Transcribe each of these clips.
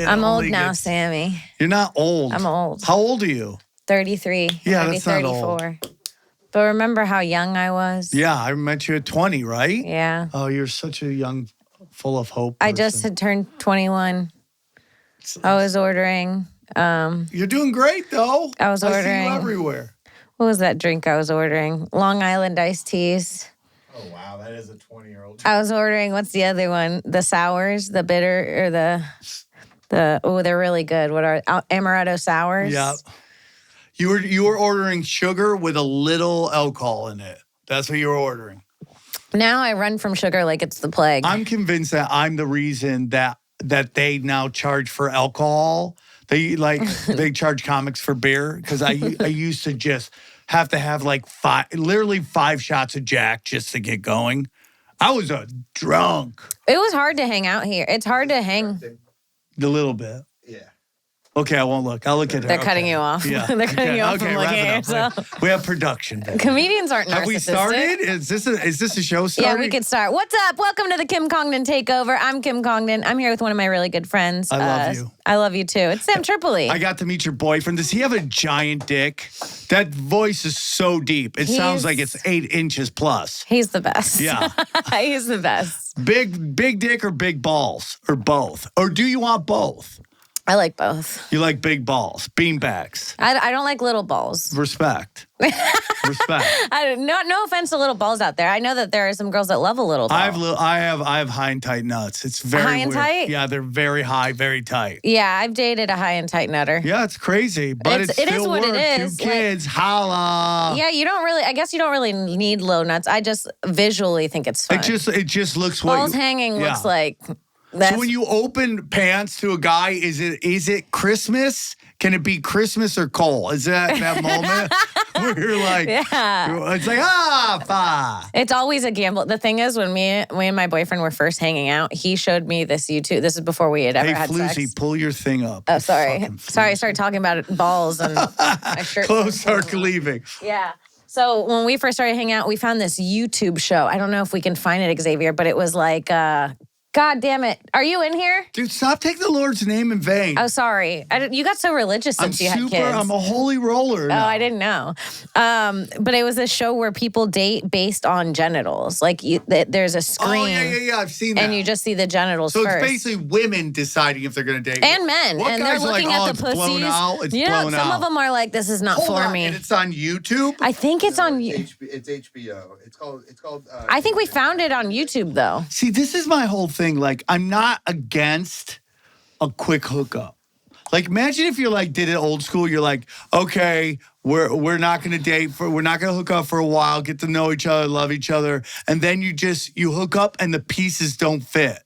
I'm old now, Sammy. You're not old. I'm old. How old are you? 33. Yeah, I'll that's be 34. not old. But remember how young I was? Yeah, I met you at 20, right? Yeah. Oh, you're such a young, full of hope I person. just had turned 21. I was ordering. You're doing great, though. I was ordering. I see you everywhere. What was that drink I was ordering? Long Island iced teas. Oh, wow. That is a 20-year-old. I was ordering, what's the other one? The sours, the bitter, or they're really good. What are amaretto sours? Yeah. You were ordering sugar with a little alcohol in it. That's what you were ordering. Now I run from sugar like it's the plague. I'm convinced that I'm the reason that they now charge for alcohol. They charge comics for beer because I used to just have to have like literally 5 shots of Jack just to get going. I was a drunk. It was hard to hang out here. It's hard to hang. A little bit. Yeah. Okay, I won't look. I'll look at her. They're cutting you off. Yeah. They're cutting you off from wrap looking it at up. yourself. We have production. Baby. Comedians aren't narcissistic. Have we started? Is this a show starting? Yeah, we could start. What's up? Welcome to the Kim Congdon Takeover. I'm Kim Congdon. I'm here with one of my really good friends. I love you. I love you too. It's Sam Tripoli. I got to meet your boyfriend. Does he have a giant dick? That voice is so deep. It sounds like it's 8 inches plus. He's the best. Yeah. He's the best. Big dick or big balls? Or both? Or do you want both? I like both. You like big balls, beanbags. I don't like little balls. Respect. Respect. No offense to little balls out there. I know that there are some girls that love a little ball. I have high and tight nuts. It's very high and weird. tight? Yeah, they're very high, very tight. Yeah, I've dated a high and tight nutter. Yeah, it's crazy, but it is still what works. it is. 2 kids, holla. Yeah, I guess you don't really need low nuts. I just visually think it's fun. It just looks balls hanging looks like. So when you open pants to a guy, is it Christmas? Can it be Christmas or Cole? Is that moment where you're like, it's like, It's always a gamble. The thing is, when me and my boyfriend were first hanging out, he showed me this YouTube. This is before we had ever had Floozy, sex. pull your thing up. Oh, sorry. Sorry, I started talking about balls and my shirt. Clothes start leaving. Yeah. So when we first started hanging out, we found this YouTube show. I don't know if we can find it, Xavier, but it was like, God damn it. Are you in here? Dude, stop taking the Lord's name in vain. Oh, sorry. You got so religious since you had kids. I'm a holy roller now. Oh, I didn't know. But it was a show where people date based on genitals. Like there's a screen. Oh, yeah. I've seen that. And you just see the genitals first. So it's basically women deciding if they're going to date. And men. What and they're guys are looking like, at it's the pussies. blown out, it's blown some out. of them are like, this is not for me. And it's on YouTube? I think it's on... It's HBO. It's called I think we found it on YouTube, though. See, this is my whole thing. Like, I'm not against a quick hookup. Like, imagine if you did it old school. You're like, okay, we're not going to date we're not going to hook up for a while, get to know each other, love each other, and then you hook up and the pieces don't fit.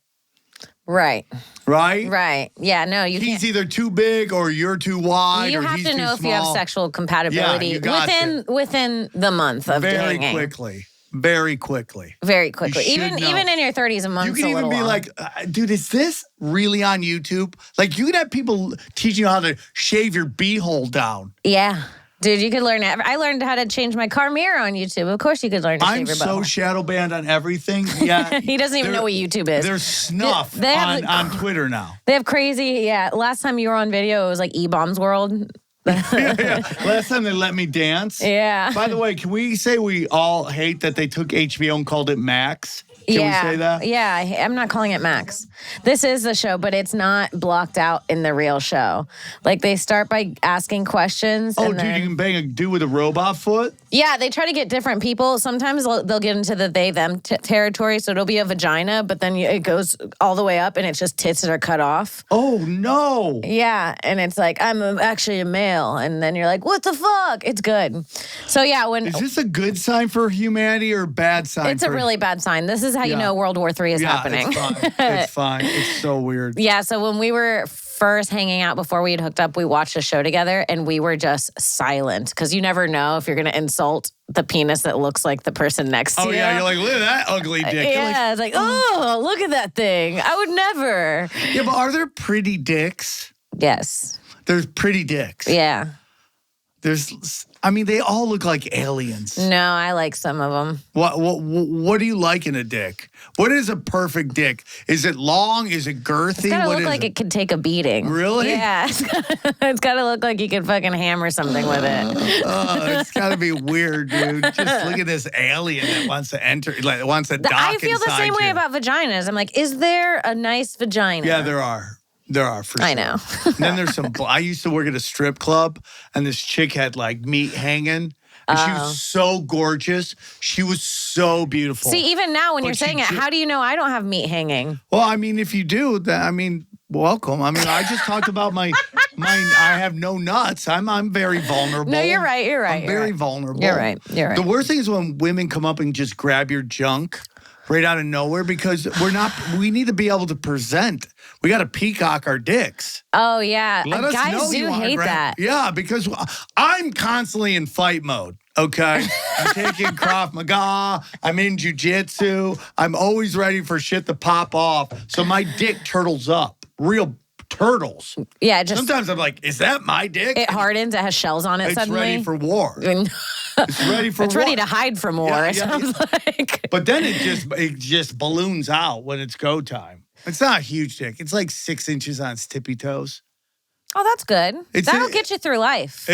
Right. Right? Right. Yeah, no, you can't. He's either too big or you're too wide. You or have he's to too know if you have small. sexual compatibility within the month of hanging. Very quickly. Very quickly. Even in your 30s, a month. You can even be like, dude, is this really on YouTube? Like, you can have people teaching you how to shave your beehole down. Yeah. Dude, you could learn. I learned how to change my car mirror on YouTube. Of course, you could learn to shave your butthole. I'm so shadow banned on everything. Yeah, he doesn't even know what YouTube is. There's snuff on Twitter now. They have crazy. Yeah, last time you were on video, it was like E-Bombs World. Yeah. Last time they let me dance. Yeah. By the way, can we say we all hate that they took HBO and called it Max? Can we say that? Yeah, I'm not calling it Max. This is the show, but it's not blocked out in the real show. Like, they start by asking questions. Oh, dude, you can bang a dude with a robot foot? Yeah, they try to get different people. Sometimes they'll get into the they-them territory, so it'll be a vagina, but then it goes all the way up, and it's just tits that are cut off. Oh, no. Yeah, and it's like, I'm actually a male, and then you're like, what the fuck? It's good. So, yeah, Is this a good sign for humanity or a bad sign? It's a really bad sign. This is how you know World War III is happening. It's fine. It's fine. It's so weird. Yeah, so when we were first hanging out before we had hooked up, we watched a show together and we were just silent because you never know if you're going to insult the penis that looks like the person next to you. Oh, yeah, you're like, look at that ugly dick. Yeah, it's like, oh, look at that thing. I would never. Yeah, but are there pretty dicks? Yes. There's pretty dicks. Yeah. they all look like aliens. No, I like some of them. What do you like in a dick? What is a perfect dick? Is it long? Is it girthy? It's gotta look like it could take a beating. Really? Yeah. It's gotta look like you could fucking hammer something with it. It's gotta be weird, dude. Just look at this alien that wants to enter, like wants to dock I feel the inside same way you. about vaginas. I'm like, is there a nice vagina? Yeah, there are. There are, for sure. I know. And then there's some. I used to work at a strip club, and this chick had like meat hanging. And she was so gorgeous. She was so beautiful. See, even now when But you're saying she it, how do you know I don't have meat hanging? Well, I mean, if you do, then welcome. I mean, I just talked about my. I have no nuts. I'm very vulnerable. No, you're right. You're right. I'm very vulnerable. You're right. You're right. The worst thing is when women come up and just grab your junk right out of nowhere because we need to be able to present. We got to peacock our dicks. Oh, yeah. Let us Guys know do you wanna hate that. Yeah, because I'm constantly in fight mode, okay? I'm taking Krav Maga. I'm in jiu-jitsu. I'm always ready for shit to pop off. So my dick turtles up. Real turtles. Yeah, just Sometimes I'm like, is that my dick? it hardens. It has shells on it It's suddenly. ready for war. It's ready for It's war. ready to hide from war, Yeah, it yeah, sounds like. But then it just balloons out when it's go time. It's not a huge dick. It's like 6 inches on its tippy toes. Oh, that's good. That'll get you through life.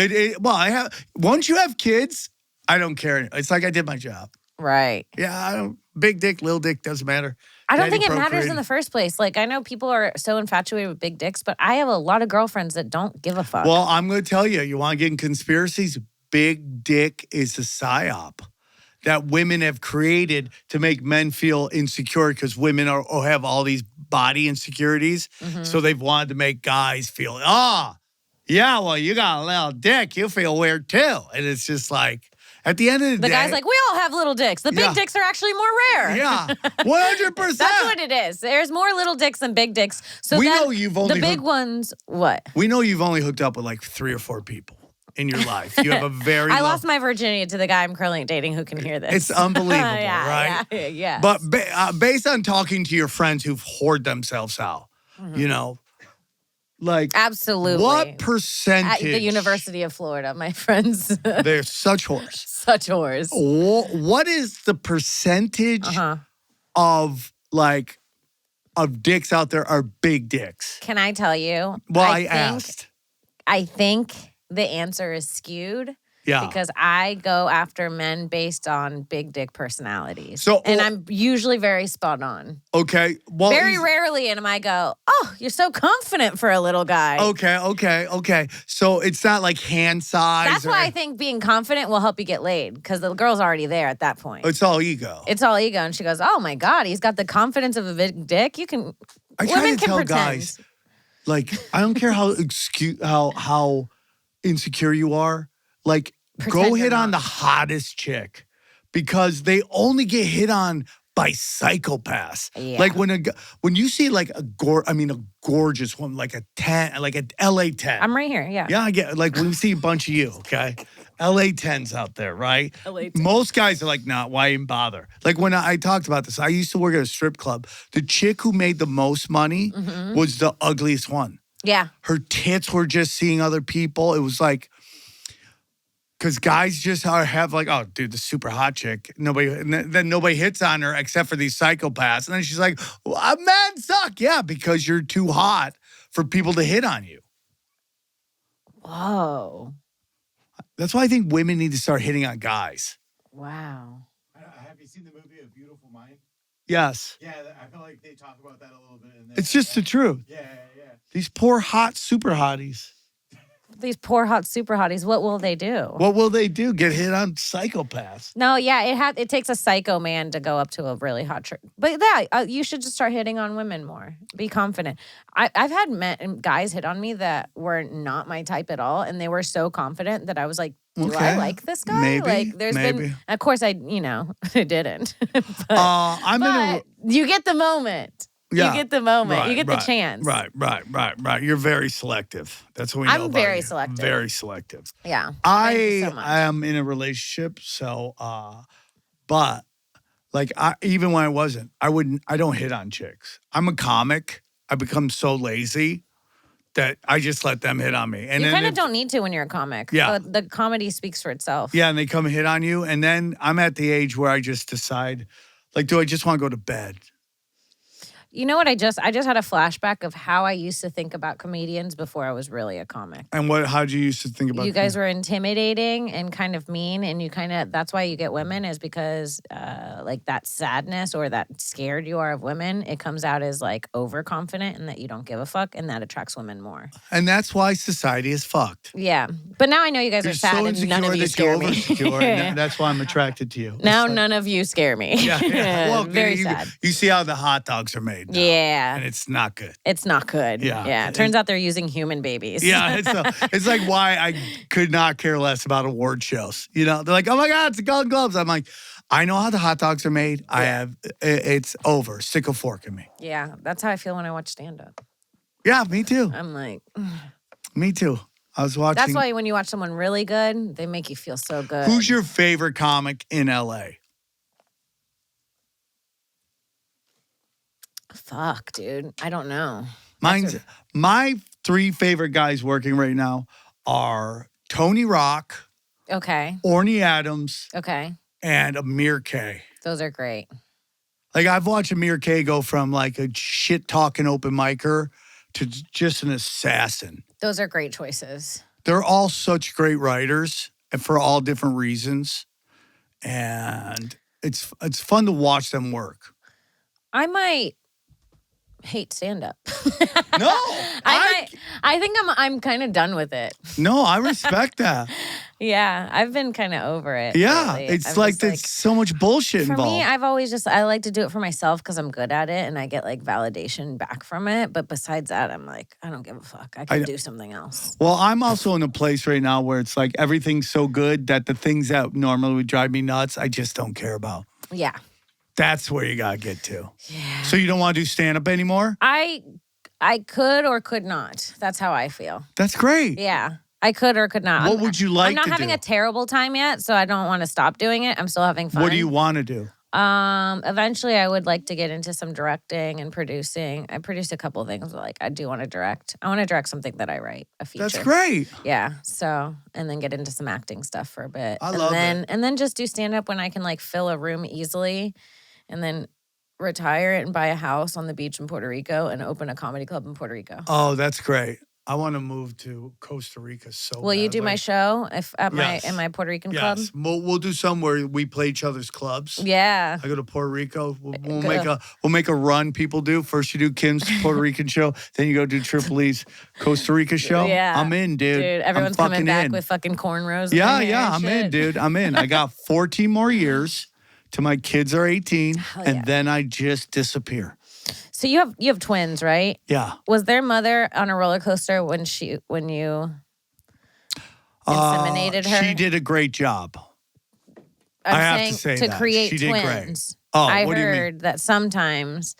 Once you have kids, I don't care. It's like I did my job. Right. Yeah, big dick, little dick, doesn't matter. I don't Daddy think it matters in procreated. the first place. Like, I know people are so infatuated with big dicks, but I have a lot of girlfriends that don't give a fuck. Well, I'm going to tell you, you want to get in conspiracies? Big dick is a psyop that women have created to make men feel insecure because women have all these body insecurities. Mm-hmm. So they've wanted to make guys feel, yeah, well, you got a little dick. You feel weird too. And it's just like, at the end of the day. The guy's like, we all have little dicks. The big dicks are actually more rare. Yeah, 100%. That's what it is. There's more little dicks than big dicks. So We then know you've only the big ones, what? We know you've only hooked up with like 3 or 4 people in your life. You have a very I lost my virginity to the guy I'm currently dating who can hear this. It's unbelievable, right? Yeah. But based on talking to your friends who've whored themselves out, you know, like absolutely. what percentage? At the University of Florida, my friends. They're such whores. Such whores. What is the percentage of dicks out there are big dicks? Can I tell you? Well, I asked. I think the answer is skewed. Yeah. Because I go after men based on big dick personalities. So, and I'm usually very spot on. Okay. Well, very rarely am I go, oh, you're so confident for a little guy. Okay. So it's not like hand size. That's why I think being confident will help you get laid because the girl's already there at that point. It's all ego. It's all ego. And she goes, oh my God, he's got the confidence of a big dick. You can, I try women to can tell pretend. guys, like, I don't care how insecure you are. Like, go hit on the hottest chick because they only get hit on by psychopaths. Yeah. Like when you see like a gorgeous woman, like a 10, like an LA 10. I'm right here. Yeah. Yeah, I get like when you see a bunch of you, okay? LA 10s out there, right? LA 10. Most guys are like, nah, why even bother? Like when I talked about this, I used to work at a strip club. The chick who made the most money was the ugliest one. Yeah. Her tits were just seeing other people. It was like, because guys just have like, oh, dude, the super hot chick. Then nobody hits on her except for these psychopaths. And then she's like, well, men suck. Yeah, because you're too hot for people to hit on you. Whoa. That's why I think women need to start hitting on guys. Wow. Have you seen the movie A Beautiful Mind? Yes. Yeah, I feel like they talk about that a little bit. In there. It's just the truth. Yeah. These poor hot super hotties. These poor hot super hotties, what will they do? What will they do? Get hit on psychopaths? No, yeah, it takes a psycho man to go up to a really hot chick. But yeah, you should just start hitting on women more. Be confident. I've had guys hit on me that were not my type at all, and they were so confident that I was like, do I like this guy? Maybe. Like, there's been, of course, I didn't. but you get the moment. Yeah. You get the moment. Right, you get the chance. Right. You're very selective. That's what we know I'm about very you. selective. Very selective. Yeah. I Thank you so much. am in a relationship, so but like even when I wasn't, I don't hit on chicks. I'm a comic. I become so lazy that I just let them hit on me. And You then kind of if- don't need to when you're a comic. Yeah. The comedy speaks for itself. Yeah, and they come and hit on you. And then I'm at the age where I just decide, like, do I just want to go to bed? You know what? I just had a flashback of how I used to think about comedians before I was really a comic. And how'd you used to think about You guys were intimidating and kind of mean, and you that's why you get women is because like that sadness or that scared you are of women, it comes out as like overconfident and that you don't give a fuck, and that attracts women more. And that's why society is fucked. Yeah. But now I know you guys You're are sad so and none of you that scare you're me. over-secure, and that's why I'm attracted to you. Now It's like- none of you scare me. Yeah. Well, very you, sad. You see how the hot dogs are made now, Yeah. and it's not good. It's not good. Yeah. Yeah. It turns out they're using human babies. Yeah, it's like why I could not care less about award shows. You know, they're like, oh my God, it's the Golden Globes. I'm like, I know how the hot dogs are made. It's over. Stick a fork in me. Yeah. That's how I feel when I watch stand up. Yeah, me too. I'm like, Me too. I was watching. that's why when you watch someone really good, they make you feel so good. Who's your favorite comic in LA? Fuck, dude. I don't know. My 3 favorite guys working right now are Tony Rock, Okay. Orny Adams, Okay. and Amir K. Those are great. Like I've watched Amir K go from like a shit talking open micer to just an assassin. Those are great choices. They're all such great writers and for all different reasons. And it's fun to watch them work. I might hate stand up. No, I think I'm kind of done with it. No, I respect that. Yeah, I've been kind of over it. Yeah, lately. it's I'm like just there's so much bullshit for involved. me, I've always I like to do it for myself because I'm good at it and I get like validation back from it. But besides that, I'm like, I don't give a fuck. I can do something else. Well, I'm also in a place right now where it's like everything's so good that the things that normally would drive me nuts, I just don't care about. Yeah. That's where you got to get to. Yeah. So you don't want to do stand-up anymore? I could or could not. That's how I feel. That's great. Yeah. I could or could not. What would you like I'm not to having do? a terrible time yet, so I don't want to stop doing it. I'm still having fun. What do you want to do? Eventually I would like to get into some directing and producing. I produced a couple of things, but like I do want to direct. I want to direct something that I write, a feature. That's great. Yeah. So, and then get into some acting stuff for a bit. I love that. it. And then just do stand up when I can like fill a room easily and then retire and buy a house on the beach in Puerto Rico and open a comedy club in Puerto Rico. Oh, that's great. I want to move to Costa Rica so Will you do my show if at Yes. in my Puerto Rican club? Yes. We'll do some where we play each other's clubs. Yeah. I go to Puerto Rico. We'll make a run. People do first. You do Kim's Puerto Rican show, then you go do Tripoli's Costa Rica show. Yeah. I'm in, dude. Dude, everyone's I'm coming back in. with fucking cornrows. Yeah, in their hair yeah. and I'm in, shit. dude. I'm in. I got 14 more years till my kids are 18, Hell and yeah. then I just disappear. So you have twins, right? Yeah. Was their mother on a roller coaster when you inseminated her? She did a great job. I'm I have saying to say to that. create She did great. twins. Oh, I what do you mean? heard that sometimes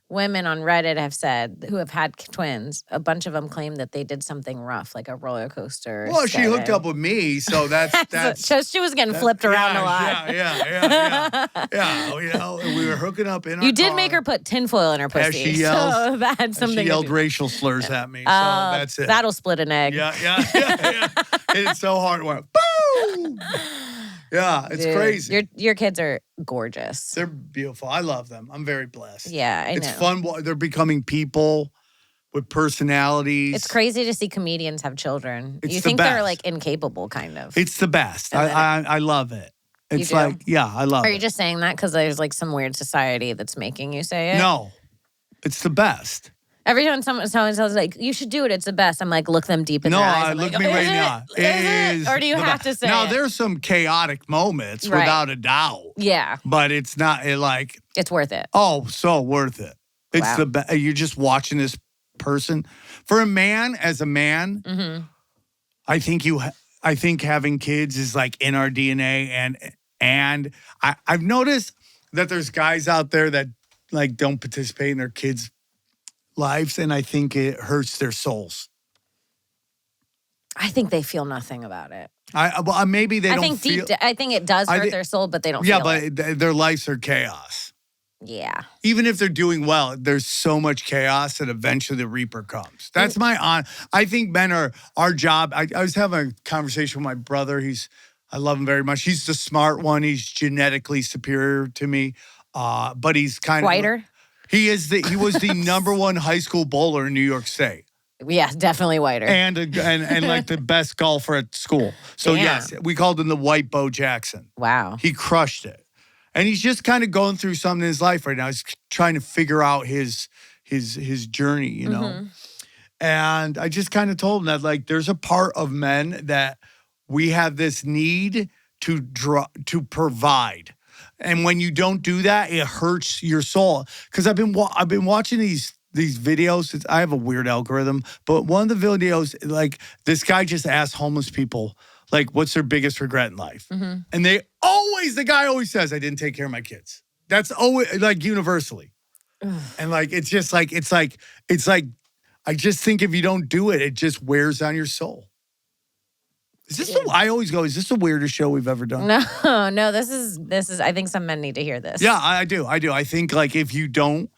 women on Reddit have said who have had twins, a bunch of them claim that they did something rough, like a roller coaster. Well, she hooked skydiving. up with me, so that's. So she was getting flipped around a lot. Yeah. You know, we were hooking up in our You did car. make her put tinfoil in her As pussy. she yells- so that had And something she to yelled do. racial slurs at me, so that's it. That'll split an egg. Yeah. Hit it so hard, it went boom. Yeah, it's Dude, crazy. Your kids are gorgeous. They're beautiful. I love them. I'm very blessed. Yeah, I It's know. fun. They're becoming people with personalities. It's crazy to see comedians have children. It's You the think they're best. like incapable, kind of. It's the best. And then I love it. It's do? like, yeah, I love Are it. you just saying that because there's like some weird society that's making you say it? No, it's the best. Every time someone tells like, you should do it, it's the best. I'm like, look them deep in No, their eyes. I'm look like, me "Is right it? now. Is it? Or do you the have best. to say Now, it? there's some chaotic moments, Right. without a doubt. Yeah, But it's not like, it's worth it. oh, so worth it. It's Wow. the best. You're just watching this person. For a man, as a man, Mm-hmm. I think having kids is like in our DNA, and I've noticed that there's guys out there that like don't participate in their kids' lives, and I think it hurts their souls. I think they feel nothing about it. Well, maybe they I don't think feel. I think it does I hurt thi- their soul, but they don't Yeah, feel it. but their lives are chaos. Yeah. Even if they're doing well, there's so much chaos that eventually the reaper comes. That's I think men are our job. I was having a conversation with my brother. I love him very much. He's the smart one. He's genetically superior to me. But he's kind of Whiter? he was the number one high school bowler in New York State. Yeah, definitely whiter. And like the best golfer at school. So Damn. yes, we called him the White Bo Jackson. Wow. He crushed it. And he's just kind of going through something in his life right now. He's trying to figure out his journey, you know. Mm-hmm. And I just kind of told him that, like, there's a part of men that we have this need to provide. And when you don't do that, it hurts your soul. Because I've been watching these videos. I have a weird algorithm, but one of the videos, like, this guy just asked homeless people, like, what's their biggest regret in life? Mm-hmm. And the guy always says, I didn't take care of my kids. That's always, like, universally. And like, it's like, I just think if you don't do it, it just wears on your soul. I always go, is this the weirdest show we've ever done? No, this is, I think some men need to hear this. Yeah, I do. I think, like, if you don't,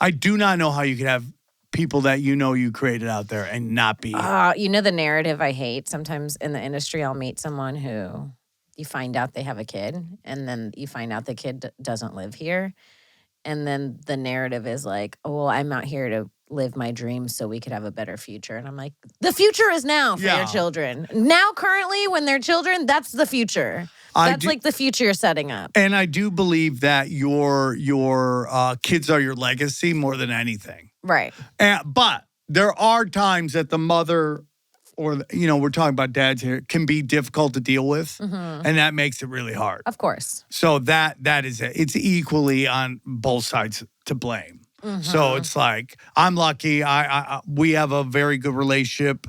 I do not know how you could have people that you created out there and not be. The narrative I hate. Sometimes in the industry, I'll meet someone who you find out they have a kid, and then you find out the kid doesn't live here. And then the narrative is like, oh, well, I'm out here to live my dreams so we could have a better future. And I'm like, the future is now for your children. Now, currently, when they're children, that's the future. That's like the future you're setting up. And I do believe that your kids are your legacy more than anything. Right. But there are times that the mother, or, we're talking about dads here, can be difficult to deal with. Mm-hmm. And that makes it really hard. Of course. So that is it. It's equally on both sides to blame. Mm-hmm. So it's like, I'm lucky. We have a very good relationship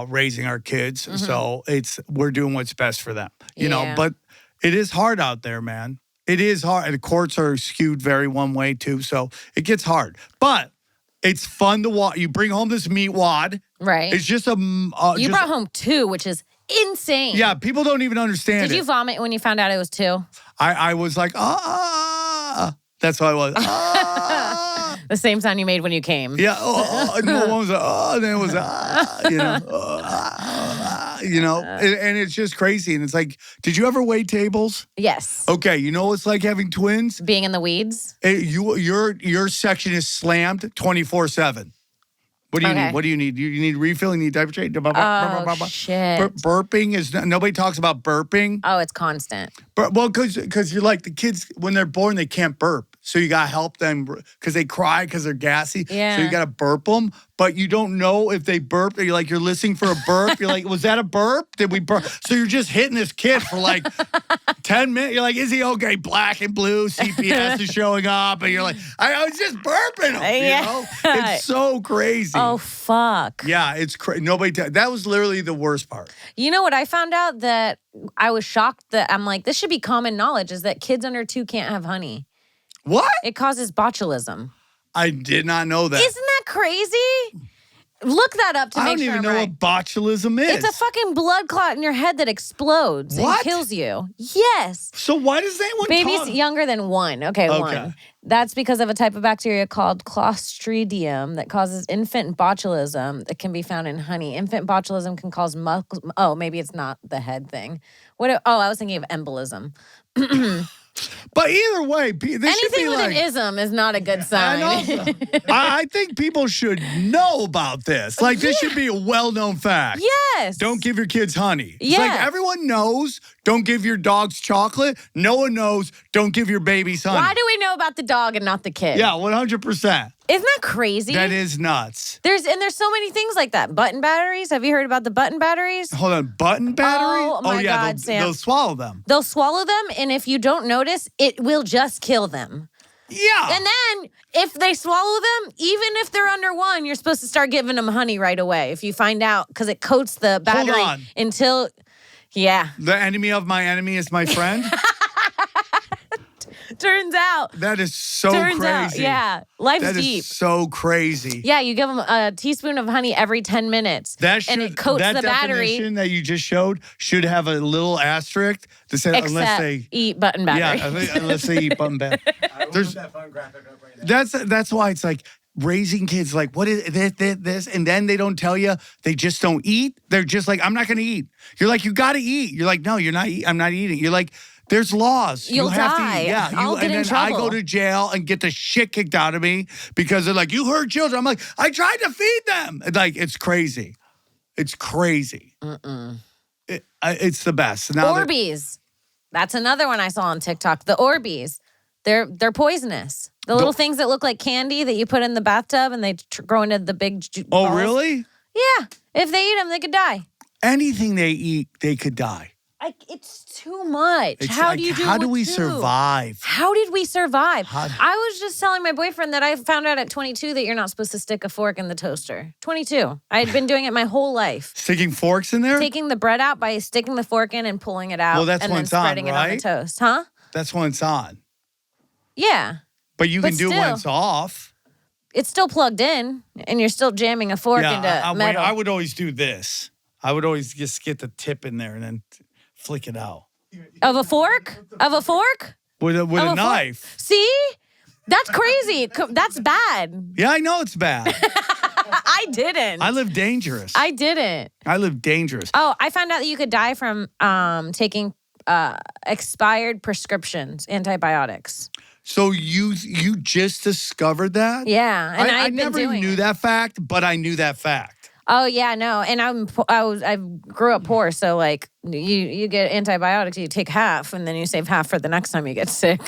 raising our kids. Mm-hmm. So we're doing what's best for them, you know, but it is hard out there, man. It is hard. And the courts are skewed very one way too. So it gets hard, but it's fun to watch. You bring home this meat wad. Right. It's just you brought home 2, which is insane. Yeah. People don't even understand it. Did you vomit when you found out it was 2? I was like, that's what I was. The same sound you made when you came. Yeah. And one was and then it was and it's just crazy. And it's like, did you ever wait tables? Yes. Okay. You know what it's like having twins? Being in the weeds? Your section is slammed 24/7. What do you need? What do you need? You need refill? You need diaper change? Shit. Burping is, nobody talks about burping. Oh, it's constant. Well, because you're like, the kids, when they're born, they can't burp. So you got to help them because they cry because they're gassy. Yeah. So you got to burp them, but you don't know if they burp. You're listening for a burp. You're like, was that a burp? Did we burp? So you're just hitting this kid for like 10 minutes. You're like, is he okay? Black and blue, CPS is showing up. And you're like, I was just burping him, you know? It's so crazy. Oh, fuck. Yeah, it's crazy. That was literally the worst part. You know what I found out that I was shocked that I'm like, this should be common knowledge, is that kids under 2 can't have honey. What? It causes botulism. I did not know that. Isn't that crazy? Look that up to make sure I'm right. I don't even know what botulism is. It's a fucking blood clot in your head that explodes and kills you. Yes. So why does anyone Babies younger than 1. Okay, 1. That's because of a type of bacteria called Clostridium that causes infant botulism that can be found in honey. Infant botulism can cause maybe it's not the head thing. I was thinking of embolism. But either way, anything with an ism is not a good sign. I think people should know about this. Like, this should be a well-known fact. Yes. Don't give your kids honey. Yes. It's like, everyone knows, don't give your dogs chocolate. No one knows, don't give your babies honey. Why do we know about the dog and not the kid? Yeah, 100%. Isn't that crazy? That is nuts. There's so many things like that. Button batteries. Have you heard about the button batteries? Hold on, button batteries? Oh my God, Sam. They'll swallow them. They'll swallow them, and if you don't notice, it will just kill them. Yeah. And then if they swallow them, even if they're under 1, you're supposed to start giving them honey right away. If you find out, because it coats the battery. Hold on. Until, yeah. The enemy of my enemy is my friend? Turns out. That is so Turns crazy. out. Yeah. Life's That deep. is so crazy. Yeah, you give them a teaspoon of honey every 10 minutes. And it coats that the battery. definition that you just showed should have a little asterisk that says unless Except they eat button battery. Yeah, unless they eat button battery. I will There's- put that fun graphic up right now. That's why it's like raising kids like, what is this? And then they don't tell you. They just don't eat. They're just like, I'm not going to eat. You're like, you got to eat. You're like, no, you're not. I'm not eating. You're like, there's laws. You'll you have die. To eat. Yeah. I'll get and in then I trouble. go to jail and get the shit kicked out of me because they're like, you hurt children. I'm like, I tried to feed them. Like, it's crazy. It's crazy. It's the best. Now Orbeez. That's another one I saw on TikTok. The Orbeez. They're poisonous. The little things that look like candy that you put in the bathtub and they grow into the big Oh, balls. really? Yeah. If they eat them, they could die. Anything they eat, they could die. It's too much. It's How like, do you do how it do we with two? survive? How did we survive? How- I was just telling my boyfriend that I found out at 22 that you're not supposed to stick a fork in the toaster. 22. I had been doing it my whole life. Sticking forks in there? Taking the bread out by sticking the fork in and pulling it out. Well, that's and when then it's on, spreading it on the right? toast. Huh? That's when it's on. Yeah. But you But can do it when still. it's off. It's still plugged in and you're still jamming a fork into metal. I would always do this. I would always just get the tip in there and then flick it out. Of a fork? Of a fork? With a Of a fork? knife. See? That's crazy. That's bad. Yeah, I know it's bad. I didn't. I live dangerous. I didn't. I live dangerous. Oh, I found out that you could die from taking expired prescriptions, antibiotics. So you just discovered that? Yeah, and I I've been never doing knew it. that fact, but I knew that fact. Oh yeah, no, and I grew up poor, so like you get antibiotics, you take half, and then you save half for the next time you get sick.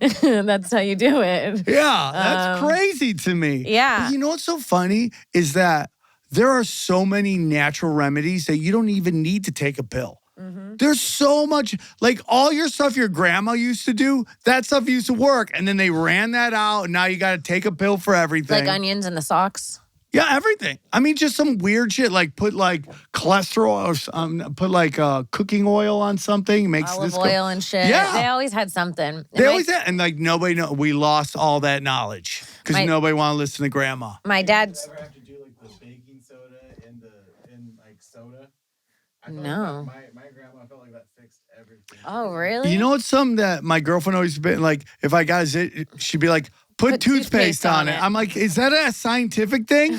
That's how you do it. Yeah, that's crazy to me. yeah. But you know what's so funny is that there are so many natural remedies that you don't even need to take a pill. Mm-hmm. There's so much, like all your stuff your grandma used to do, that stuff used to work. And then they ran that out, and now you got to take a pill for everything. Like onions in the socks. Yeah, everything. I mean, just some weird shit, like put like cholesterol or put like cooking oil on something. Makes Olive this oil and shit. Yeah. They always had something. They always had, and like nobody know. We lost all that knowledge because My- nobody want to listen to grandma. My dad's. Ever have to do like the baking soda in like soda? I felt No. Like my grandma felt like that fixed everything. Oh really? You know what's something that my girlfriend always been like? If I got it, she'd be like, "Put toothpaste on it." I'm like, "Is that a scientific thing,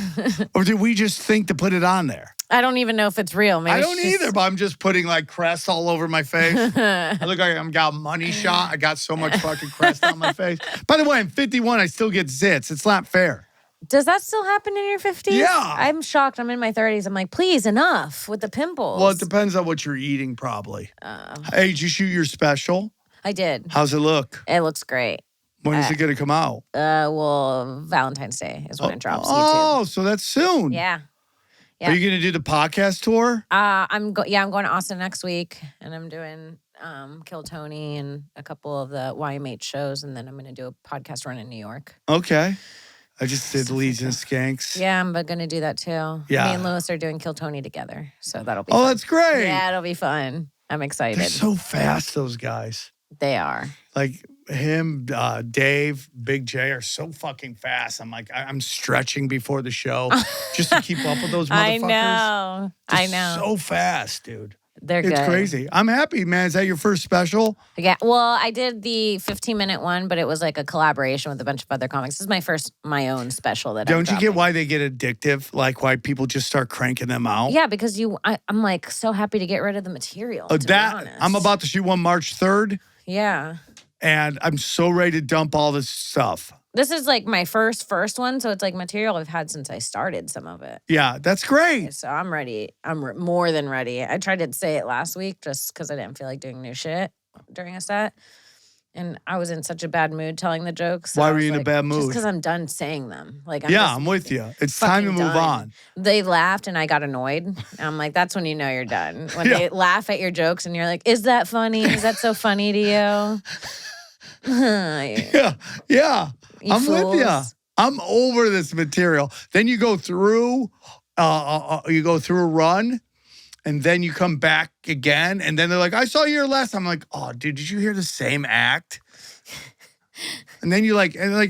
or did we just think to put it on there?" I don't even know if it's real. Maybe I don't it's just- either, but I'm just putting like crest all over my face. I look like I'm got money shot. I got so much fucking crest on my face. By the way, I'm 51. I still get zits. It's not fair. Does that still happen in your 50s? Yeah. I'm shocked. I'm in my 30s. I'm like, please, enough with the pimples. Well, it depends on what you're eating, probably. Hey, did you shoot your special? I did. How's it look? It looks great. When is it going to come out? Well, Valentine's Day is when it drops. Oh, so that's soon. YouTube. Yeah. Are you going to do the podcast tour? I'm going to Austin next week, and I'm doing Kill Tony and a couple of the YMH shows, and then I'm going to do a podcast run in New York. Okay. I just did Legion Skanks. Yeah, I'm going to do that too. Yeah. Me and Lewis are doing Kill Tony together, so that'll be Oh, fun. that's great. Yeah, it'll be fun. I'm excited. They're so fast, those guys. They are. Like him, Dave, Big J are so fucking fast. I'm like, I'm stretching before the show just to keep up with those motherfuckers. I know. I Just know. So fast, dude. They're It's good. crazy. I'm happy, man. Is that your first special? Yeah. Well, I did the 15-minute one, but it was like a collaboration with a bunch of other comics. This is my own special that I'm Don't you get dropping. why they get addictive? Like why people just start cranking them out? Yeah, because I'm like so happy to get rid of the material. To be honest. I'm about to shoot one March 3rd, Yeah. and I'm so ready to dump all this stuff. This is like my first one, so it's like material I've had since I started some of it. Yeah, that's great. So I'm ready. I'm more than ready. I tried to say it last week just because I didn't feel like doing new shit during a set. And I was in such a bad mood telling the jokes. so Why I were was you in a like, bad Just mood? because I'm done saying them. Like I'm with you. It's time to fucking move done. on. They laughed and I got annoyed. And I'm like, that's when you know you're done. When Yeah. they laugh at your jokes and you're like, is that funny? Is that so funny to you? Yeah, yeah. You I'm with you. fools. I'm over this material. Then you go through a run, and then you come back again, and then they're like, I saw you here last time. I'm like, oh, dude, did you hear the same act? And then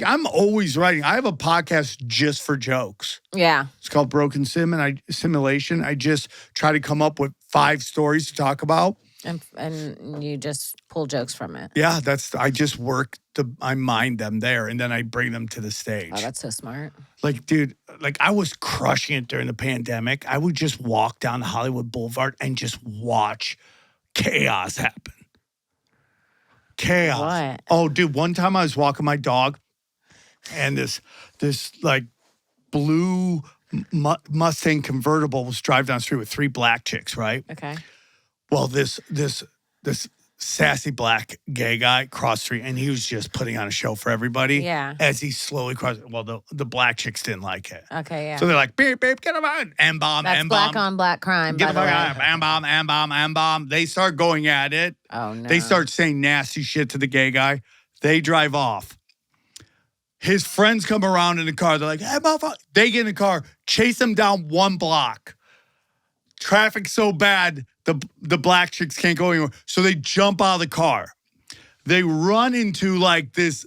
I'm always writing. I have a podcast just for jokes. Yeah. It's called Broken Simulation. I just try to come up with 5 stories to talk about. And you just pull jokes from it. Yeah, I just I mind them there, and then I bring them to the stage. Oh, that's so smart. Like, dude, I was crushing it during the pandemic. I would just walk down Hollywood Boulevard and just watch chaos happen. Chaos. What? Oh, dude, one time I was walking my dog, and this like blue Mustang convertible was driving down the street with 3 black chicks, right? Okay. Well, this sassy black gay guy crossed the street, and he was just putting on a show for everybody. Yeah. As he slowly crossed. Well, the black chicks didn't like it. Okay, yeah. So they're like, beep, beep, get him out. M-bomb, That's M-bomb. black on black crime, Get by him the way. out. M-bomb, M-bomb, M-bomb. They start going at it. Oh, no. They start saying nasty shit to the gay guy. They drive off. His friends come around in the car. They're like, hey, motherfucker. They get in the car, chase him down 1 block. Traffic's so bad, the black chicks can't go anywhere. So they jump out of the car. They run into this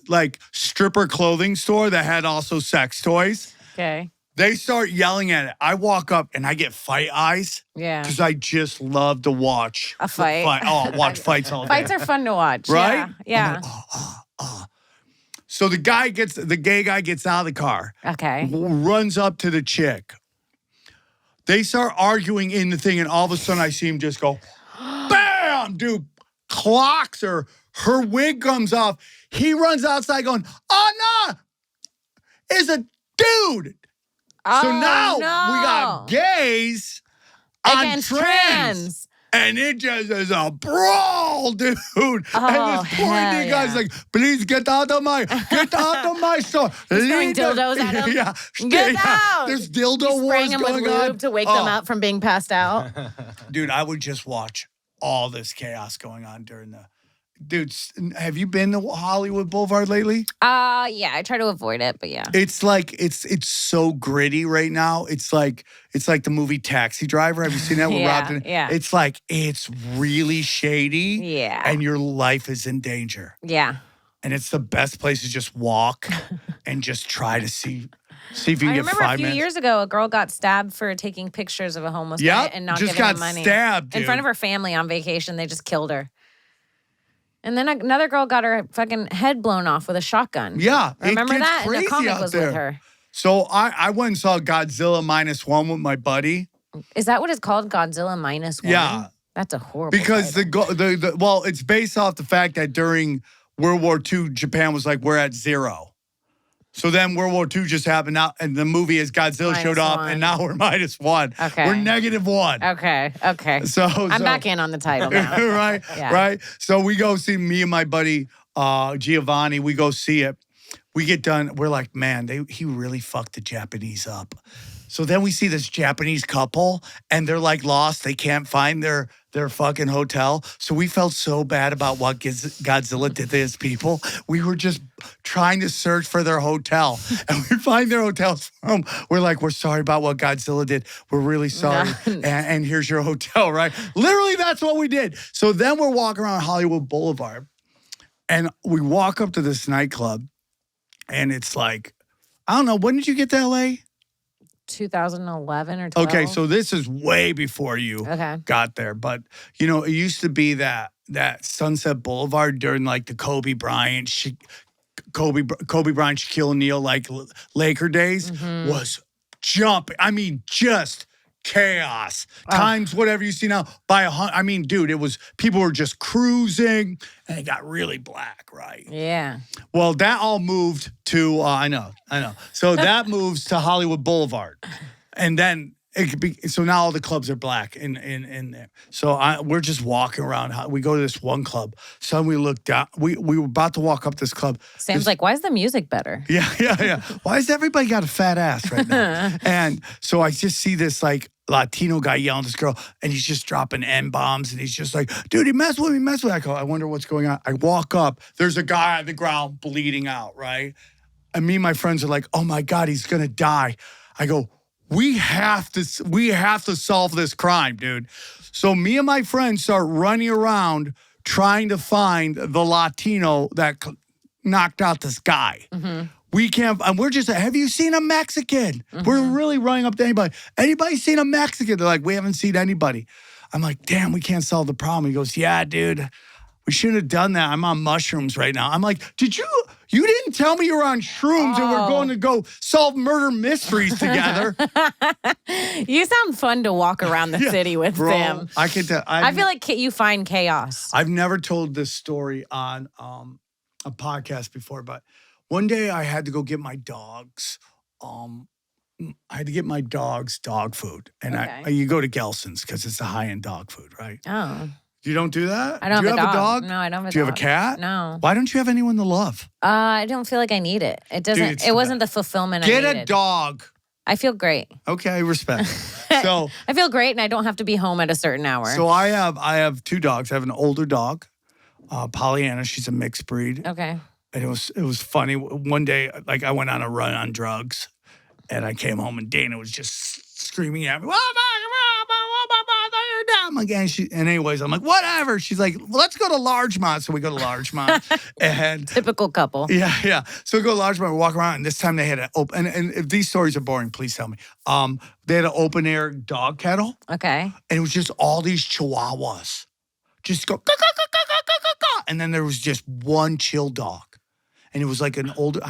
stripper clothing store that had also sex toys. Okay. They start yelling at it. I walk up and I get fight eyes. Yeah. Because I just love to watch a fight. Watch fights all day. Fights are fun to watch. Right? Yeah. So the gay guy gets out of the car. Okay. Runs up to the chick. They start arguing in the thing, and all of a sudden I see him just go, bam, dude, clocks her. Her wig comes off. He runs outside going, oh, no, it's a dude. So now we got gays against on trans. And it just is a brawl, dude. And this poor Indian guy's like, please get out of my store. Throwing dildos at him. Yeah. Get out. There's dildo wars spraying him with going lube on. to wake them up from being passed out. Dude, I would just watch all this chaos going on during the... Dude, have you been to Hollywood Boulevard lately? Yeah, I try to avoid it, but yeah. It's like it's so gritty right now. It's like the movie Taxi Driver. Have you seen that with Rob De Niro? Yeah. It's really shady. Yeah. And your life is in danger. Yeah. And it's the best place to just walk and just try to see if you can I get remember 5 a few minutes. years ago, a girl got stabbed for taking pictures of a homeless guy and not just giving got him money. stabbed, dude. In front of her family on vacation. They just killed her. And then another girl got her fucking head blown off with a shotgun. Yeah. Remember it gets that? And the crazy comic out was there. with her. So I went and saw Godzilla -1 with my buddy. Is that what it's called? Godzilla -1? Yeah. That's a horrible Because title. it's based off the fact that during World War II, Japan was like, we're at 0. So then World War II just happened out, and the movie is Godzilla showed up, -1. and now we're -1. Okay. We're -1. Okay. So I'm back in on the title now. right, Yeah. right. So we go see, me and my buddy Giovanni, we go see it. We get done. We're like, man, he really fucked the Japanese up. So then we see this Japanese couple, and they're like lost. They can't find their fucking hotel. So we felt so bad about what Godzilla did to his people. We were just trying to search for their hotel, and we find their hotel room. We're like, we're sorry about what Godzilla did. We're really sorry. And here's your hotel, right? Literally, that's what we did. So then we're walking around Hollywood Boulevard, and we walk up to this nightclub, and it's like, I don't know, when did you get to LA? 2011 or 12. Okay, so this is way before you got there. But, it used to be that Sunset Boulevard during like the Kobe Bryant, Shaquille O'Neal, Laker days was jumping. I mean, just chaos. Times whatever you see now by 100. I mean, dude, people were just cruising and it got really black, right? Yeah. Well, that all moved to, I know. So that moves to Hollywood Boulevard. And then, so now all the clubs are black in there. So we're just walking around. We go to this one club. Suddenly we look down. We were about to walk up this club. Sam's like, why is the music better? Yeah. Why has everybody got a fat ass right now? And so I just see this like Latino guy yelling at this girl, and he's just dropping N-bombs, and he's just like, dude, he messed with me. I go, I wonder what's going on. I walk up. There's a guy on the ground bleeding out, right? And me and my friends are like, oh my God, he's going to die. I go, we have to solve this crime, dude. So me and my friends start running around trying to find the Latino that knocked out this guy. We can't, and we're just, have you seen a Mexican? We're really running up to anybody. Anybody seen a Mexican? They're like, we haven't seen anybody. I'm like, damn, we can't solve the problem. He goes, yeah, dude, we shouldn't have done that. I'm on mushrooms right now. I'm like, you didn't tell me you were on shrooms and we're going to go solve murder mysteries together. You sound fun to walk around the city with, bro, Sam. I can tell. I feel like you find chaos. I've never told this story on a podcast before, but one day I had to go get my dogs. I had to get my dogs dog food. And you go to Gelson's because it's a high-end dog food, right? Oh. You don't do that? I don't do you have a dog? No, I don't have a dog. Do you have a cat? No. Why don't you have anyone to love? I don't feel like I need it. It doesn't. Dude, it wasn't the fulfillment I needed. needed. Get a dog. I feel great. Okay, respect. So I feel great, and I don't have to be home at a certain hour. So I have two dogs. I have an older dog, Pollyanna. She's a mixed breed. Okay. And it was funny. One day, like I went on a run on drugs, and I came home, and Dana was just screaming at me. I'm like, and anyways, I'm like, whatever. She's like, well, let's go to Largemont. So we go to Largemont. And typical couple. Yeah. So we go to Largemont, we walk around, and this time they had an open, and if these stories are boring, please tell me. They had an open air dog kennel. Okay. And it was just all these chihuahuas. Just go, and then there was just one chill dog. And it was like an older,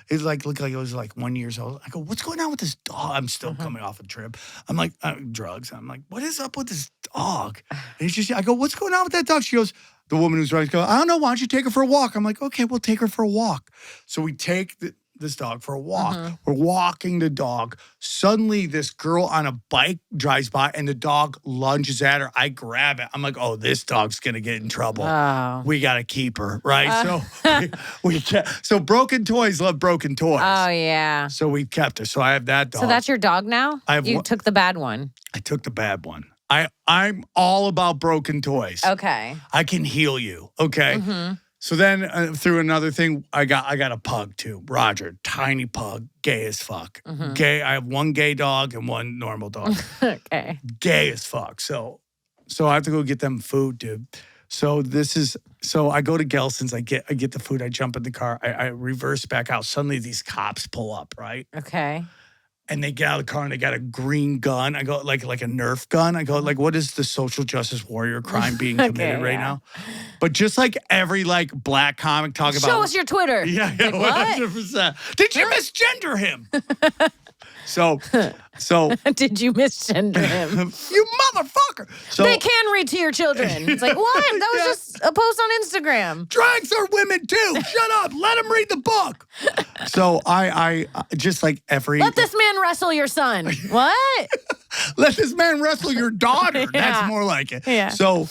it looked like it was like 1 year old. I go, what's going on with this dog? I'm still coming off a trip. I'm like, drugs. I'm like, what is up with this dog? And I go, what's going on with that dog? She goes, the woman who's running goes, I don't know. Why don't you take her for a walk? I'm like, okay, we'll take her for a walk. So we take this dog for a walk. We're walking the dog. Suddenly, this girl on a bike drives by, and the dog lunges at her. I grab it. I'm like, oh, this dog's going to get in trouble. Oh. We got to keep her, right? So we kept, so broken toys love broken toys. Oh, yeah. So we kept her. So I have that dog. So that's your dog now? You took the bad one. I took the bad one. I'm all about broken toys. Okay. I can heal you. Okay. So then through another thing, I got a pug too. Roger, tiny pug, gay as fuck. Gay. I have one gay dog and one normal dog. Okay. Gay as fuck. So I have to go get them food, dude. So I go to Gelson's. I get the food. I jump in the car. I reverse back out. Suddenly these cops pull up, right? Okay. And they get out of the car and they got a green gun. I go, like a Nerf gun. I go, like, what is the social justice warrior crime being committed right now? But just like every like black comic talk about. Show us your Twitter. Yeah, like, 100%. Did you misgender him? So did you misgender him? You motherfucker. So they can read to your children. It's like, what? That was just a post on Instagram. Drags are women too. Shut up. Let them read the book. So I just like every. Let this man wrestle your son. What? Let this man wrestle your daughter. That's more like it. Yeah. So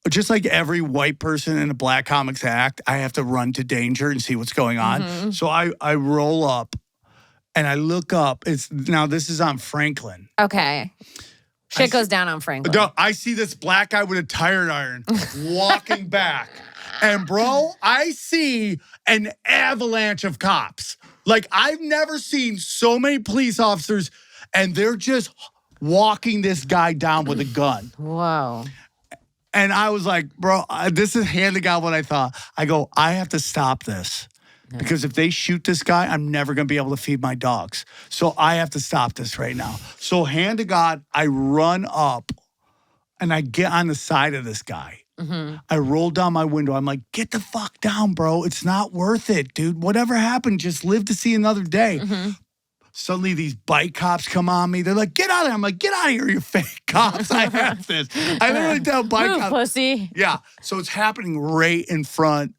just like every white person in a black comics act, I have to run to danger and see what's going on. So I roll up and I look up. Now this is on Franklin. Okay. Shit goes down on Franklin. No, I see this black guy with a tire iron walking back. And bro, I see an avalanche of cops. Like I've never seen so many police officers and they're just walking this guy down with a gun. Whoa. And I was like, bro, this is hand to God what I thought. I go, I have to stop this. Because if they shoot this guy, I'm never going to be able to feed my dogs. So I have to stop this right now. So hand to God, I run up and I get on the side of this guy. I roll down my window. I'm like, get the fuck down, bro. It's not worth it, dude. Whatever happened, just live to see another day. Suddenly these bike cops come on me. They're like, get out of here. I'm like, get out of here, you fake cops. I have this. I literally tell bike Move, cops. pussy. Yeah. So it's happening right in front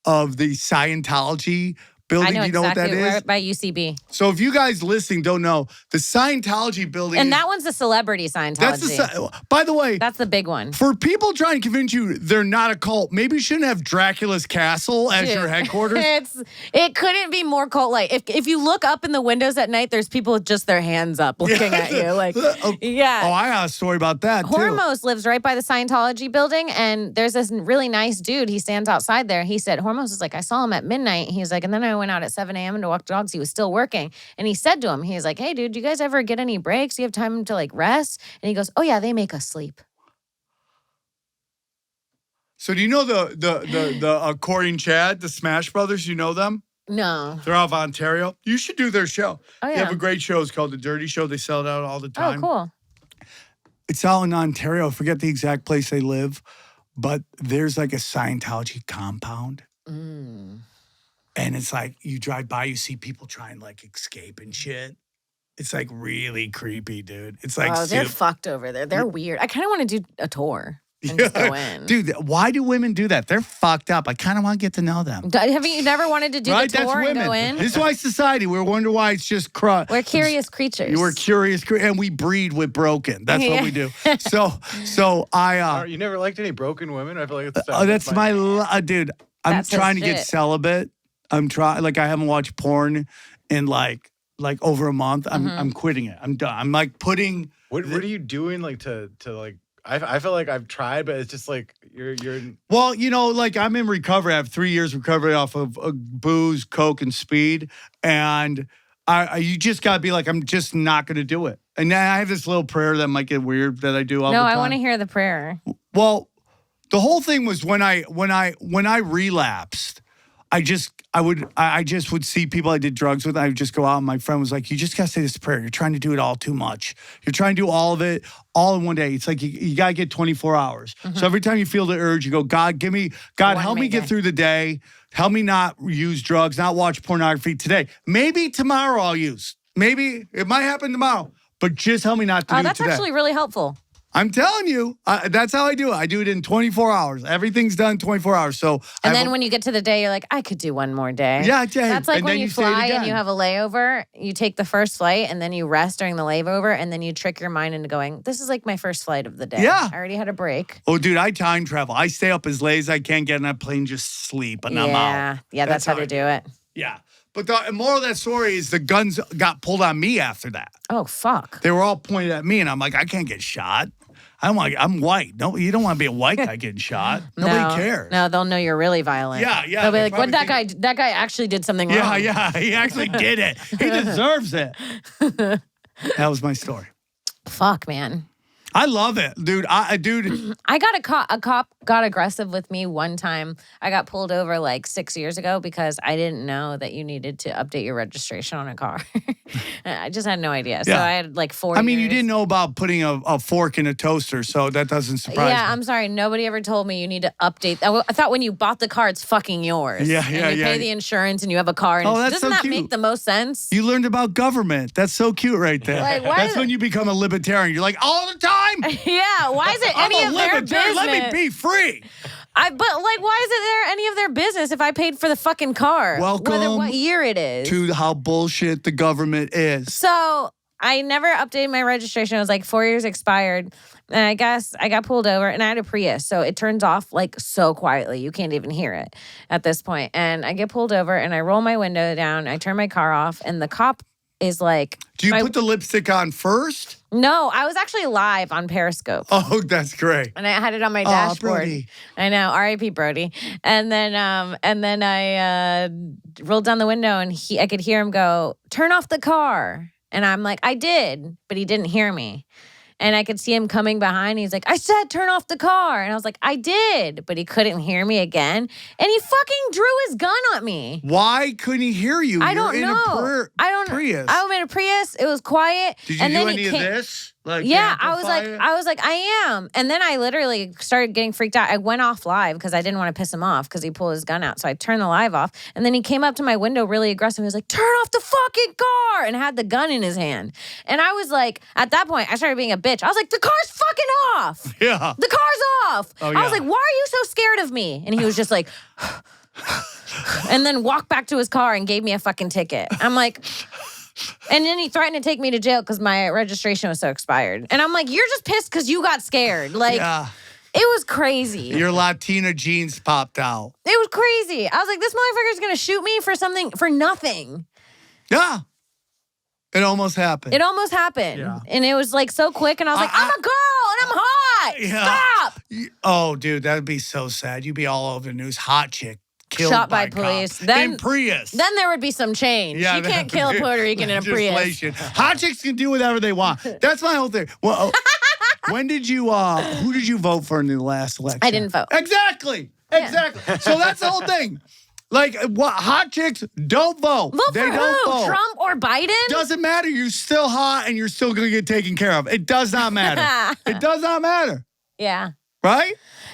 of the Scientology building. I know Do you know exactly, what that is? right by UCB. So if you guys listening don't know, the Scientology building And that one's the celebrity Scientology. By the way, That's the big one. for people trying to convince you they're not a cult, maybe you shouldn't have Dracula's castle as your headquarters. It couldn't be more cult-like. If you look up in the windows at night, there's people with just their hands up looking at you. Like, yeah. Oh, I got a story about that too. Hormos lives right by the Scientology building, and there's this really nice dude. He stands outside there. He said, Hormos is like, I saw him at midnight. He's like, and then I went out at 7 a.m. to walk dogs. He was still working. And he said to him, he's like, hey, dude, do you guys ever get any breaks? Do you have time to like rest? And he goes, oh, yeah, they make us sleep. So do you know the Corey and Chad, the Smash Brothers? You know them? No. They're out of Ontario. You should do their show. Oh, They yeah. have a great show. It's called The Dirty Show. They sell it out all the Oh, time. cool. It's out in Ontario. I forget the exact place they live, but there's like a Scientology compound. Mm. And it's like you drive by, you see people trying like escape and shit. It's like really creepy, dude. It's like Oh, they're fucked over there. They're weird. I kind of want to do a tour and just go in. Dude, why do women do that? They're fucked up. I kind of want to get to know them. Haven't you never wanted to do Right? the tour That's and women. go in? This is why society. We wonder why it's just We're curious creatures. You were curious, and we breed with broken. That's what we do. So I. You never liked any broken women? I feel like it's That's my dude. I'm That's his trying to get shit. celibate. I'm trying. Like I haven't watched porn in like over a month. I'm quitting it. I'm done. I'm like putting. What are you doing like to like? I feel like I've tried, but it's just like you're. Well, you know, like I'm in recovery. I have 3 years recovery off of booze, coke, and speed, and you just gotta be like, I'm just not gonna do it. And then I have this little prayer that might get weird that I do all the time. No, I want to hear the prayer. Well, the whole thing was when I relapsed, I just would see people I did drugs with. I would just go out and my friend was like, you just got to say this prayer. You're trying to do it all too much. You're trying to do all of it all in one day. It's like you got to get 24 hours. So every time you feel the urge, you go, God, help me get through the day. Help me not use drugs, not watch pornography today. Maybe tomorrow I'll use. Maybe it might happen tomorrow, but just help me not to do it today. That's actually really helpful. I'm telling you, that's how I do it. I do it in 24 hours. Everything's done in 24 hours. So, and then when you get to the day, you're like, I could do one more day. Yeah, that's like and when then you say it fly and again. you have a layover. You take the first flight and then you rest during the layover, and then you trick your mind into going, this is like my first flight of the day. Yeah. I already had a break. Oh, dude, I time travel. I stay up as late as I can, get on that plane, just sleep, and I'm out. Yeah, that's how to do it. Yeah. But the moral of that story is the guns got pulled on me after that. Oh, fuck. They were all pointed at me, and I'm like, I can't get shot. I'm white. No, you don't want to be a white guy getting shot. Nobody cares. No, they'll know you're really violent. Yeah. They'll be they like, what probably that guy actually did something wrong. Yeah, he actually did it. He deserves it. That was my story. Fuck, man. I love it, dude. I got a cop got aggressive with me one time. I got pulled over like 6 years ago because I didn't know that you needed to update your registration on a car. I just had no idea. So I had like 4 years. I mean, you didn't know about putting a fork in a toaster, so that doesn't surprise me. Yeah, I'm sorry. Nobody ever told me you need to update. I thought when you bought the car, it's fucking yours. Yeah, and you pay the insurance and you have a car. And that's doesn't so that cute. make the most sense? You learned about government. That's so cute right there. Like, why That's is when you become a libertarian. You're like, all the time? Yeah, why is it I'm any a of their libertarian. business? Let me be free. But like, why is it there any of their business if I paid for the fucking car? Welcome what year it is. To how bullshit the government is. So I never updated my registration. It was like 4 years expired. And I guess I got pulled over and I had a Prius. So it turns off like so quietly. You can't even hear it at this point. And I get pulled over and I roll my window down. I turn my car off and the cop is like... Do you put the lipstick on first? No, I was actually live on Periscope. Oh, that's great. And I had it on my dashboard. Brody. I know, R.I.P. Brody. And then I rolled down the window and I could hear him go, turn off the car. And I'm like, I did, but he didn't hear me. And I could see him coming behind. He's like, I said turn off the car. And I was like, I did, but he couldn't hear me again. And he fucking drew his gun at me. Why couldn't he hear you? I don't know. I don't know. Prius. I was in a Prius. It was quiet. Did you do any of this? Like, yeah, I was like, I am. And then I literally started getting freaked out. I went off live because I didn't want to piss him off because he pulled his gun out. So I turned the live off. And then he came up to my window really aggressive. He was like, turn off the fucking car. And had the gun in his hand. And I was like, at that point, I started being a bitch. I was like, the car's fucking off. Yeah. The car's off. Oh, I was like, why are you so scared of me? And he was just like, and then walked back to his car and gave me a fucking ticket. I'm like... And then he threatened to take me to jail because my registration was so expired. And I'm like, you're just pissed because you got scared. Like, yeah. It was crazy. Your Latina jeans popped out. It was crazy. I was like, this motherfucker's going to shoot me for nothing. Yeah. It almost happened. Yeah. And it was like so quick. And I was like, I'm a girl and I'm hot. Yeah. Stop. Oh, dude, that would be so sad. You'd be all over the news. Hot chick. Killed shot by cop. police. Then in Prius. Then there would be some change. You can't kill a Puerto Rican in a Prius. Hot chicks can do whatever they want. That's my whole thing. Well, When did you, who did you vote for in the last election? I didn't vote. Exactly. So that's the whole thing. Like, what hot chicks don't vote. Vote They for don't who? vote. Trump or Biden? Doesn't matter. You're still hot and you're still going to get taken care of. It does not matter. It does not matter. Yeah. Right?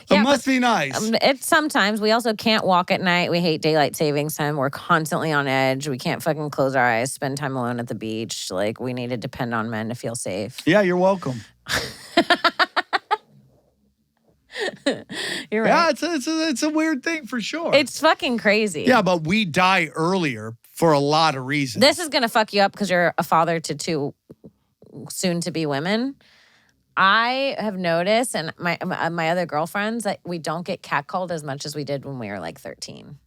Yeah, it must be nice. It's sometimes. We also can't walk at night. We hate daylight savings time. We're constantly on edge. We can't fucking close our eyes, spend time alone at the beach. Like, we need to depend on men to feel safe. Yeah, you're welcome. You're right. Yeah, it's a weird thing for sure. It's fucking crazy. Yeah, but we die earlier for a lot of reasons. This is going to fuck you up because you're a father to 2 soon-to-be women. I have noticed, and my other girlfriends, that we don't get catcalled as much as we did when we were like 13.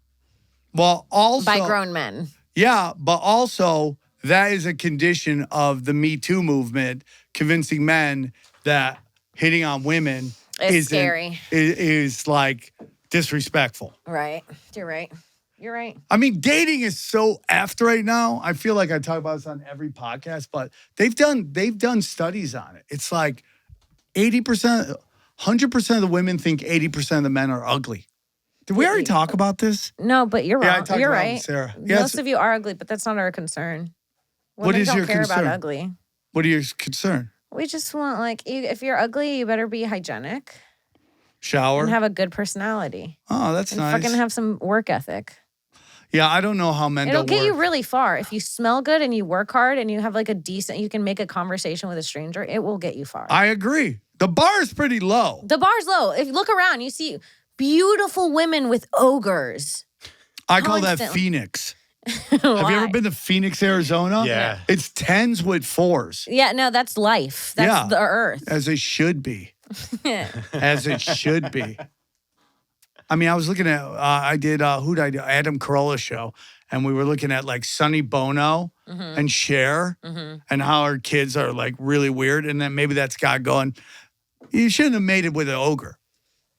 Well, also By grown men. Yeah, but also that is a condition of the Me Too movement, convincing men that hitting on women It's scary. Is like disrespectful. Right. You're right. You're right. I mean, dating is so effed right now. I feel like I talk about this on every podcast, but they've done studies on it. It's like 80%, 100% of the women think 80% of the men are ugly. Did we already talk about this? No, but you're Yeah, I wrong. talked You're about it right. with Sarah. Yes. Most of you are ugly, but that's not our concern. What Women is don't your care concern? about ugly. What are your concern? We just want, like, if you're ugly, you better be hygienic Shower? and have a good personality. Oh, that's And nice. fucking have some work ethic. Yeah, I don't know how men It'll don't get work. you really far. If you smell good and you work hard and you have like you can make a conversation with a stranger, it will get you far. I agree. The bar is pretty low. The bar's low. If you look around, you see beautiful women with ogres. I call that Constantly. Phoenix. Have you ever been to Phoenix, Arizona? Yeah. It's 10s with 4s. Yeah, no, that's life. That's Yeah. the earth. As it should be. As it should be. I mean, I was looking at, I did, who did I do? Adam Carolla's show. And we were looking at like Sonny Bono and Cher and how our kids are like really weird. And then maybe that's God going, you shouldn't have made it with an ogre.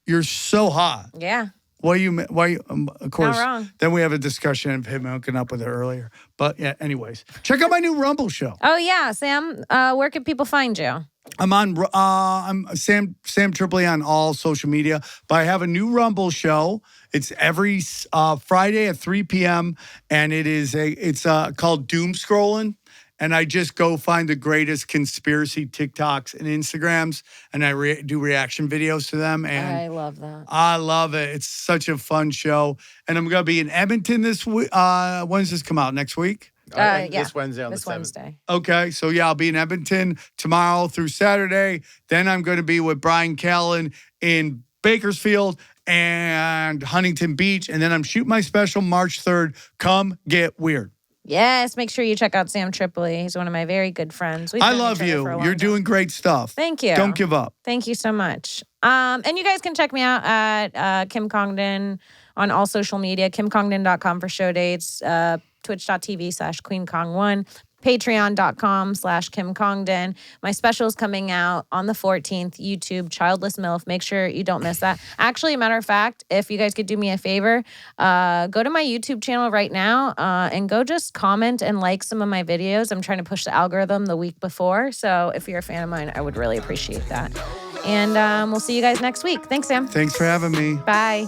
You're so hot. Yeah. Why you, of course, wrong. then we have a discussion of him hooking up with her earlier. But yeah, anyways, check out my new Rumble show. Oh, yeah, Sam. Where can people find you? I'm on, I'm Sam Tripoli on all social media, but I have a new Rumble show. It's every Friday at 3 p.m. and it's called Doom Scrolling. And I just go find the greatest conspiracy TikToks and Instagrams, and I do reaction videos to them. And I love that. I love it. It's such a fun show. And I'm going to be in Edmonton this week. When does this come out? Next week? Yeah. This Wednesday on This the 7th. Wednesday. Okay. So, yeah, I'll be in Edmonton tomorrow through Saturday. Then I'm going to be with Brian Callen in Bakersfield and Huntington Beach. And then I'm shooting my special March 3rd. Come get weird. Yes, make sure you check out Sam Tripoli. He's one of my very good friends. We've I known love each other you. for a long You're time. doing great stuff. Thank you. Don't give up. Thank you so much. And you guys can check me out at Kim Congdon on all social media, kimcongdon.com for show dates, twitch.tv/QueenCong1, patreon.com/Kim Congdon. My special is coming out on the 14th, YouTube, Childless MILF. Make sure you don't miss that. Actually, a matter of fact, if you guys could do me a favor, go to my YouTube channel right now and go just comment and like some of my videos. I'm trying to push the algorithm the week before. So if you're a fan of mine, I would really appreciate that. And we'll see you guys next week. Thanks, Sam. Thanks for having me. Bye.